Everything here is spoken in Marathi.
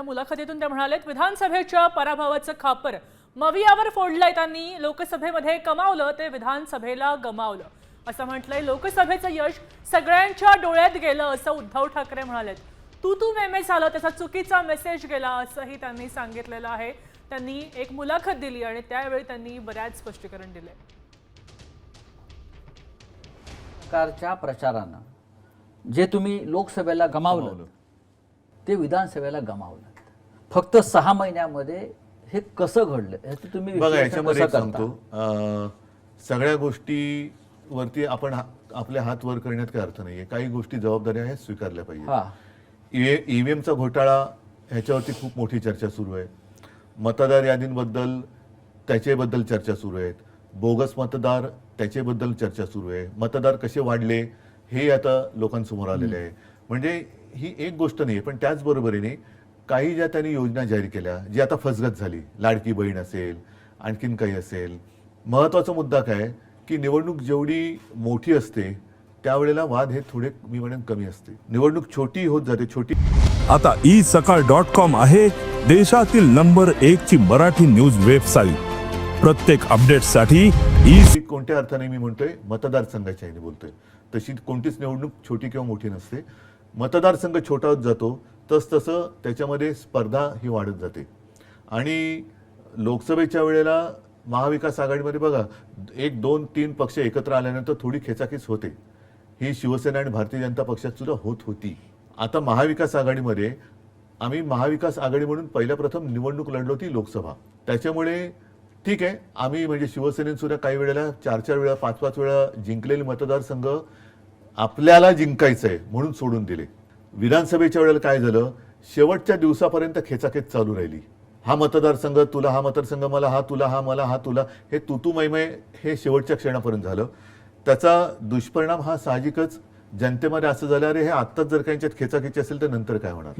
मुलाखतीतून ते म्हणालेत विधानसभेच्या पराभवाचं खापर मवियावर फोडलंय त्यांनी. लोकसभेमध्ये कमावलं ते विधानसभेला गमावलं असं म्हटलंय. लोकसभेचं यश सगळ्यांच्या डोळ्यात गेलं असं उद्धव ठाकरे म्हणालेत. तू मेमे झालं त्याचा चुकीचा मेसेज गेला असंही त्यांनी सांगितलेलं आहे. त्यांनी एक मुलाखत दिली आणि त्यावेळी त्यांनी बऱ्याच स्पष्टीकरण दिले. सरकारच्या प्रचारानं जे तुम्ही लोकसभेला गमावलं ते विधानसभेला गमावलं. फक्त 6 महिन्यामध्ये हे कसं घडलं हे तुम्ही बघा. याच्यामध्ये सांगतो, सगळ्या गोष्टीवरती आपण आपले हात वर करण्यात काही अर्थ नाहीये. काही गोष्टी जबाबदाऱ्या आहेत, स्वीकारल्या पाहिजे. ईव्हीएमचा घोटाळा ह्याच्यावरती खूप मोठी चर्चा सुरू आहे. मतदार यादींबद्दल त्याच्याबद्दल चर्चा सुरू आहेत. बोगस मतदार त्याच्याबद्दल चर्चा सुरू आहे. मतदार कसे वाढले हे आता लोकांसमोर आलेले आहे. म्हणजे ही एक गोष्ट नाही पण त्याचबरोबरीने काही ज्या त्यांनी योजना जाहीर केल्या जी आता फसगत झाली, लाडकी बहीण असेल, आणखीन काही असेल. महत्वाचा मुद्दा काय की निवडणूक जेवढी मोठी असते त्यावेळेला वाद हे थोडे मी म्हणेन कमी असते. निवडणूक छोटी होत जाते. छोटी आता isakal.com आहे देशातील नंबर 1 ची मराठी न्यूज वेबसाईट. प्रत्येक अपडेटसाठी कोणत्या अर्थाने मी म्हणतोय मतदारसंघाच्या ह्याने बोलतोय. तशी कोणतीच निवडणूक छोटी किंवा मोठी नसते. मतदारसंघ छोटा होत जातो तसं त्याच्यामध्ये स्पर्धा ही वाढत जाते. आणि लोकसभेच्या वेळेला महाविकास आघाडीमध्ये बघा 1, 2, 3 पक्ष एकत्र आल्यानंतर थोडी खेचाखेच होते. ही शिवसेना आणि भारतीय जनता पक्षात सुद्धा होत होती. आता महाविकास आघाडीमध्ये आम्ही महाविकास आघाडी म्हणून पहिल्या प्रथम निवडणूक लढलो ती लोकसभा. त्याच्यामुळे ठीक आहे आम्ही म्हणजे शिवसेनेने सुद्धा काही वेळेला 4-4 वेळा 5-5 वेळा जिंकलेले मतदारसंघ आपल्याला जिंकायचं आहे म्हणून सोडून दिले. विधानसभेच्या वेळेला काय झालं, शेवटच्या दिवसापर्यंत खेचाखेच चालू राहिली. हा मतदारसंघ तुला, हा मतदारसंघ मला, हा तुला, हा मला, हा तुला, हे तुतुमयमय हे शेवटच्या क्षणापर्यंत झालं. त्याचा दुष्परिणाम हा साहजिकच जनतेमध्ये असं झालं, अरे हे आत्ताच जर काही खेचाखेची असेल तर नंतर काय होणार.